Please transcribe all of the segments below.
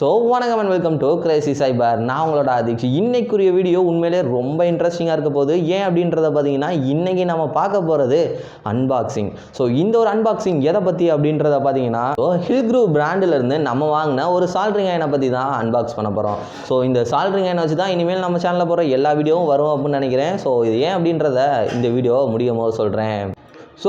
வணக்கம் and welcome to Crazy சைபர். நான் உங்களோட ஆதிக்ஷ். இன்னைக்குரிய வீடியோ உண்மையிலே ரொம்ப இன்ட்ரெஸ்டிங்காக இருக்க போகுது. ஏன் அப்படின்றத பார்த்தீங்கன்னா, இன்றைக்கி நம்ம பார்க்க போகிறது அன்பாக்சிங். இந்த ஒரு அன்பாக்சிங் எதை பற்றி அப்படின்றத பார்த்தீங்கன்னா, ஹில் குரூப் பிராண்டிலேருந்து நம்ம வாங்கின ஒரு சால்ட்ரிங் அயனை பற்றி தான் அன்பாக்ஸ் பண்ண போகிறோம். இந்த சால்ட்ரிங் அயனை வச்சு தான் இனிமேல் நம்ம சேனலில் போகிற எல்லா வீடியோவும் வரும் அப்படின்னு நினைக்கிறேன். இது ஏன் அப்படின்றத இந்த வீடியோ முடியும் போது சொல்கிறேன்.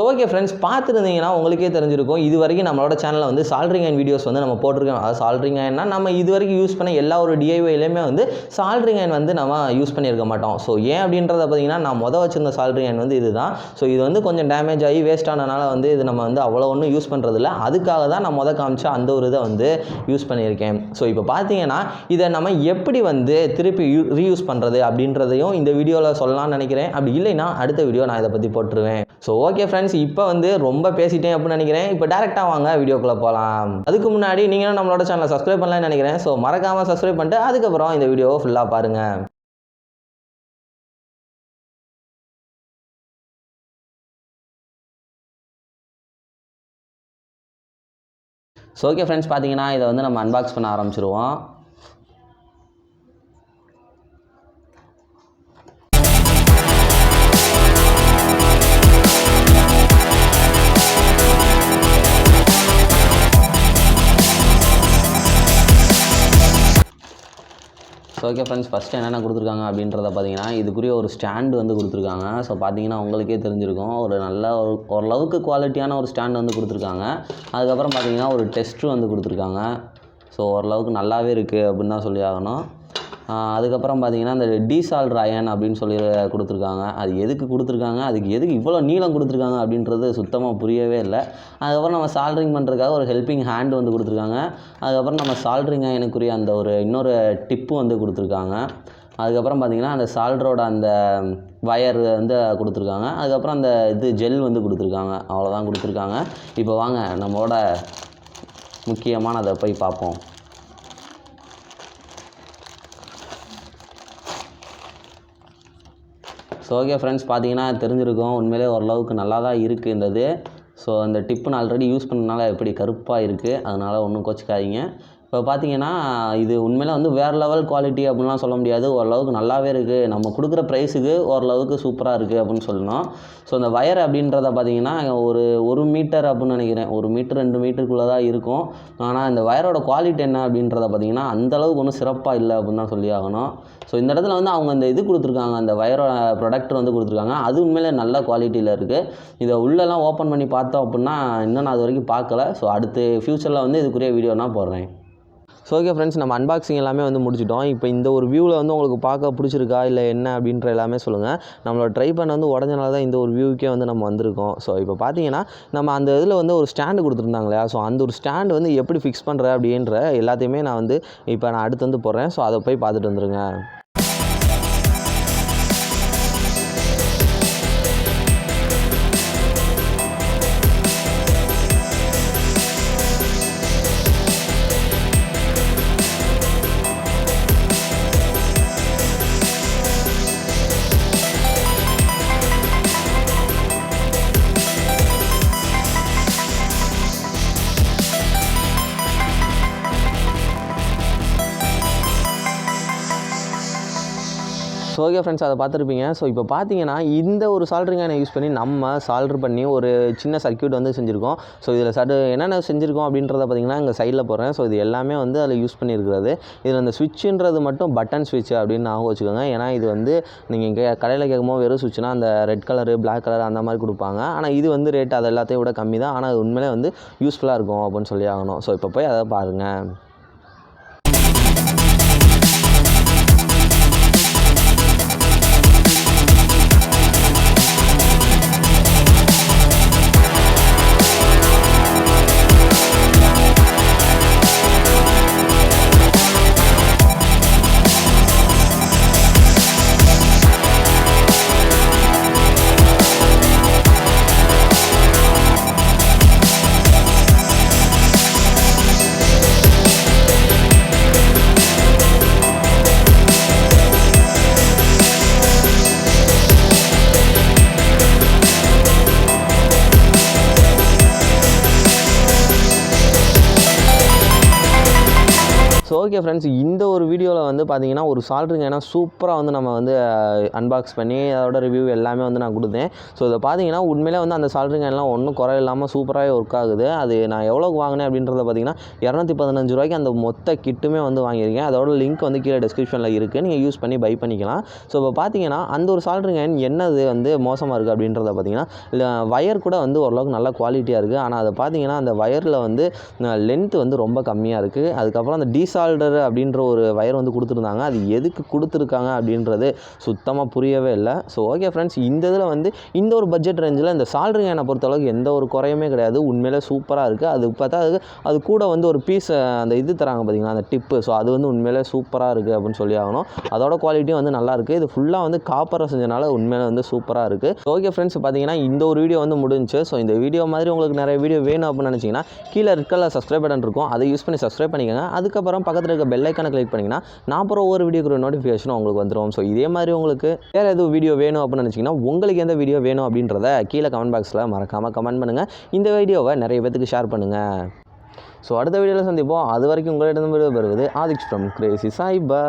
ஓகே ஃப்ரெண்ட்ஸ், பார்த்துருந்தீங்கன்னா உங்களுக்கே தெரிஞ்சிருக்கும். இது வரைக்கும் நம்மளோட சேனலில் வந்து சால்ட்ரிங் அயன் வீடியோஸ் வந்து நம்ம போட்டிருக்கோம். அதாவது சால்ட்ரிங் அயன்னா நம்ம இது வரைக்கும் யூஸ் பண்ண எல்லா ஒரு டிஐஒய்லையுமே வந்து சால்ட்ரிங் அயன் வந்து நம்ம யூஸ் பண்ணியிருக்க மாட்டோம். ஏன் அப்படின்றத பார்த்தீங்கன்னா, நான் வச்சிருந்த சால்ட்ரிங் அயன் வந்து இதுதான். இது வந்து கொஞ்சம் டேமேஜ் ஆகி வேஸ்ட் ஆனதுனால வந்து இது நம்ம வந்து அவ்வளோ ஒன்றும் யூஸ் பண்ணுறதில்ல. அதுக்காக தான் நான் காமிச்ச அந்த ஒரு இதை வந்து யூஸ் பண்ணியிருக்கேன். இப்போ பார்த்தீங்கன்னா, இதை நம்ம எப்படி வந்து திருப்பி ரீயூஸ் பண்ணுறது அப்படின்றதையும் இந்த வீடியோவில் சொல்லலாம்னு நினைக்கிறேன். அப்படி இல்லைன்னா அடுத்த வீடியோ நான் இதை பற்றி போட்டுருவேன். ஓகே ஃப்ரெண்ட்ஸ், இப்போ வந்து ரொம்ப பேசிட்டேன் அப்படின்னு நினைக்கிறேன். இப்போ டேரெக்டாக வாங்க வீடியோக்குள்ளே போகலாம். அதுக்கு முன்னாடி நீங்களும் நம்மளோட சேனலை சப்ஸ்கிரைப் பண்ணலாம்னு நினைக்கிறேன். மறக்காமல் சப்ஸ்கிரைப் பண்ணிட்டு அதுக்கப்புறம் இந்த வீடியோவை ஃபுல்லாக பாருங்கள். ஓகே ஃப்ரெண்ட்ஸ், பார்த்தீங்கன்னா இதை வந்து நம்ம அன்பாக்ஸ் பண்ண ஆரம்பிச்சிருவோம். ஓகே ஃப்ரெண்ட்ஸ், ஃபஸ்ட்டு என்னென்ன கொடுத்துருக்காங்க அப்படின்றத பார்த்தீங்கன்னா, இதுக்குரிய ஒரு ஸ்டாண்டு வந்து கொடுத்துருக்காங்க. பார்த்தீங்கன்னா உங்களுக்கே தெரிஞ்சிருக்கும். ஒரு நல்ல ஓரளவுக்கு குவாலிட்டியான ஒரு ஸ்டாண்டு வந்து கொடுத்துருக்காங்க. அதுக்கப்புறம் பார்த்தீங்கன்னா ஒரு டெஸ்ட்ரு வந்து கொடுத்துருக்காங்க. ஓரளவுக்கு நல்லாவே இருக்குது அப்படின்னு தான் சொல்லி ஆகணும். அதுக்கப்புறம் பார்த்தீங்கன்னா இந்த டீசால்டர் அயன் அப்படின்னு சொல்லி கொடுத்துருக்காங்க. அது எதுக்கு கொடுத்துருக்காங்க, அதுக்கு எதுக்கு இவ்வளோ நீளம் கொடுத்துருக்காங்க அப்படின்றது சுத்தமாக புரியவே இல்லை. அதுக்கப்புறம் நம்ம சால்ட்ரிங் பண்ணுறதுக்காக ஒரு ஹெல்பிங் ஹேண்ட் வந்து கொடுத்துருக்காங்க. அதுக்கப்புறம் நம்ம சால்ட்ரிங் அயனுக்குரிய அந்த ஒரு இன்னொரு டிப்பு வந்து கொடுத்துருக்காங்க. அதுக்கப்புறம் பார்த்திங்கன்னா அந்த சால்டரோட அந்த வயர் வந்து கொடுத்துருக்காங்க. அதுக்கப்புறம் அந்த ஜெல் வந்து கொடுத்துருக்காங்க. அவ்வளோதான் கொடுத்துருக்காங்க. இப்போ வாங்க நம்மளோட முக்கியமானதை போய் பார்ப்போம். ஓகே ஃப்ரெண்ட்ஸ், பார்த்தீங்கன்னா தெரிஞ்சிருக்கும். உண்மையிலே ஓரளவுக்கு நல்லா தான் இருக்குது இந்த இது. அந்த டிப்பு நான் ஆல்ரெடி யூஸ் பண்ணனால எப்படி கருப்பாக இருக்குது, அதனால் ஒன்றும் கோச்சிக்காதீங்க. இப்போ பார்த்தீங்கன்னா இது உண்மையிலே வந்து வேறு லெவல் குவாலிட்டி அப்படின்லாம் சொல்ல முடியாது. ஓரளவுக்கு நல்லாவே இருக்குது. நம்ம கொடுக்குற ப்ரைஸுக்கு ஓரளவுக்கு சூப்பராக இருக்குது அப்படின்னு சொல்லணும். அந்த வயர் அப்படின்றத பார்த்தீங்கன்னா ஒரு மீட்டர் அப்படின்னு நினைக்கிறேன். 1 மீட்டர் 2 மீட்டருக்குள்ளே தான் இருக்கும். ஆனால் இந்த வயரோட குவாலிட்டி என்ன அப்படின்றத பார்த்தீங்கன்னா அந்தளவுக்கு ஒன்றும் சிறப்பாக இல்லை அப்படின்னு தான் சொல்லி ஆகணும். இந்த இடத்துல வந்து அவங்க இந்த இது கொடுத்துருக்காங்க, அந்த வயரோட ப்ரொடக்டர் வந்து கொடுத்துருக்காங்க. அது உண்மையிலே நல்ல குவாலிட்டியில் இருக்குது. இதை உள்ளெல்லாம் ஓப்பன் பண்ணி பார்த்தோம் அப்படின்னா இன்னும் நான் அது வரைக்கும் பார்க்கல. அடுத்து ஃப்யூச்சரில் வந்து இதுக்குரிய வீடியோ நான் போடுறேன். ஓகே ஃப்ரெண்ட்ஸ், நம்ம அன்பாக்சிங் எல்லாமே வந்து முடிச்சிட்டோம். இப்போ இந்த ஒரு வியூவில் வந்து உங்களுக்கு பார்க்க பிடிச்சிருக்கா இல்லை என்ன அப்படின்ற எல்லாமே சொல்லுங்கள். நம்மளோட ட்ரை பண்ண வந்து உடஞ்சனால தான் இந்த ஒரு வியூக்கே வந்து நம்ம வந்திருக்கோம். இப்போ பார்த்தீங்கன்னா நம்ம அந்த இதில் வந்து ஒரு ஸ்டாண்டு கொடுத்துருந்தாங்க இல்லையா. அந்த ஒரு ஸ்டாண்டு வந்து எப்படி ஃபிக்ஸ் பண்ணுற அப்படின்ற எல்லாத்தையுமே நான் வந்து இப்போ நான் அடுத்து வந்து போடுறேன். அதை போய் பார்த்துட்டு வந்துருங்க. ஓகே ஃப்ரெண்ட்ஸ், அதை பார்த்துருப்பீங்க. இப்போ பார்த்தீங்கன்னா இந்த ஒரு சால்ட்ரிங் அயனை யூஸ் பண்ணி நம்ம சால்ட்ரு பண்ணி ஒரு சின்ன சர்க்யூட் வந்து செஞ்சுருக்கோம். இதில் என்னென்ன செஞ்சுருக்கோம் அப்படின்றத பார்த்தீங்கன்னா இங்கே சைடில் போடுறேன். இது எல்லாமே வந்து அதில் யூஸ் பண்ணியிருக்கிறது. இதில் அந்த ஸ்விட்சுன்றது மட்டும் பட்டன் ஸ்விட்ச் அப்படின்னு ஞாபகம் வச்சுக்கோங்க. ஏன்னா இது வந்து நீங்கள் இங்கே கடையில் கேட்கும்போது வெறும் ஸ்விட்ச்னா அந்த ரெட் கலரு பிளாக் கலர் அந்த மாதிரி கொடுப்பாங்க. ஆனால் இது வந்து ரேட் அது எல்லாத்தையும் விட கம்மி தான். ஆனால் அது உண்மையிலே வந்து யூஸ்ஃபுல்லாக இருக்கும் அப்படின்னு சொல்லி ஆகணும். இப்போ போய் அதை பாருங்கள். ஓகே ஃப்ரெண்ட்ஸ், இந்த ஒரு வீடியோவில் வந்து பார்த்தீங்கன்னா ஒரு சால்ட்ரிங் ஏன்னா சூப்பராக வந்து நம்ம வந்து அன்பாக்ஸ் பண்ணி அதோட ரிவ்யூ எல்லாமே வந்து நான் கொடுத்தேன். ஸோ இதை பார்த்தீங்கன்னா உண்மையிலே வந்து அந்த சால்ட்ரிங் எல்லாம் ஒன்றும் குறை இல்லாமல் சூப்பராகவே ஒர்க் ஆகுது. அது நான் எவ்வளோக்கு வாங்கினேன் அப்படின்றத பார்த்தீங்கன்னா ₹215 அந்த மொத்த கிட்டுமே வந்து வாங்கியிருக்கேன். அதோட லிங்க் வந்து கீழே டிஸ்கிரிப்ஷனில் இருக்குது, நீங்கள் யூஸ் பண்ணி பை பண்ணிக்கலாம். ஸோ இப்போ பார்த்தீங்கன்னா அந்த ஒரு சால்ட்ரிங் அயர்ன் என்னது வந்து மோசமாக இருக்குது அப்படின்றத பார்த்தீங்கன்னா வயர் கூட வந்து ஓரளவுக்கு நல்ல குவாலிட்டியாக இருக்குது. ஆனால் அதை பார்த்தீங்கன்னா அந்த வயரில் வந்து லென்த் வந்து ரொம்ப கம்மியாக இருக்குது. அதுக்கப்புறம் அந்த டீசால்டர் அப்படின்ற ஒரு வயர் வந்து கொடுத்துருந்தாங்க. அது எதுக்கு கொடுத்துருக்காங்க அப்படின்றது சுத்தமாக புரியவே இல்லை. ஸோ ஓகே ஃப்ரெண்ட்ஸ், இந்த இதில் வந்து இந்த ஒரு பட்ஜெட் ரேஞ்சில் இந்த சால்ட்ரிங் அயர்னை பொறுத்தளவுக்கு எந்த ஒரு குறையுமே கிடையாது. உண்மையிலே சூப்பராக இருக்குது. அது பார்த்தா அது கூட வந்து ஒரு பீஸ் அந்த இது தராங்க பார்த்தீங்கன்னா அந்த டிப்பு. ஸோ அது வந்து உண்மையிலே சூப்பராக இருக்குது அப்படின்னு சொல்லி ஆகணும். அதோட குவாலிட்டியும் வந்து நல்லாயிருக்கு. இது ஃபுல்லாக வந்து காப்பரை செஞ்சனால உண்மையிலே வந்து சூப்பராக இருக்குது. ஓகே ஃப்ரெண்ட்ஸ், பார்த்தீங்கன்னா இந்த ஒரு வீடியோ வந்து முடிஞ்சு. ஸோ இந்த வீடியோ மாதிரி உங்களுக்கு நிறைய வீடியோ வேணும் அப்படின்னு நினச்சிங்கன்னா கீழே ரெட் கலர் சப்ஸ்கிரைப் பட்டன் இருக்கும், அதை யூஸ் பண்ணி சப்ஸ்கிரைப் பண்ணிக்கோங்க. அதுக்கப்புறம் பக்கத்தில் இருக்க பெல் ஐக்கானை கிளிக் பண்ணிங்கன்னா நான் அப்புறம் ஒவ்வொரு வீடியோக்கு நோட்டிஃபிகேஷன் உங்களுக்கு வந்துடும். ஸோ இதே மாதிரி உங்களுக்கு வேறு எதுவும் வீடியோ வேணும் அப்படின்னு நினச்சிங்கன்னா உங்களுக்கு எந்த வீடியோ வேணும் அப்படின்றத கீழே கமெண்ட் பாக்ஸில் மறக்காமல் கமெண்ட் பண்ணுங்கள். இந்த வீடியோவை நிறைய பேத்துக்கு ஷேர் பண்ணுங்கள். ஸோ அடுத்த வீடியோவில் சந்திப்போம். அது வரைக்கும் உங்களிடம் விடைபெறுவது ஆதிக்ஷ் ஃப்ரம் கிரேசி சாய்பா.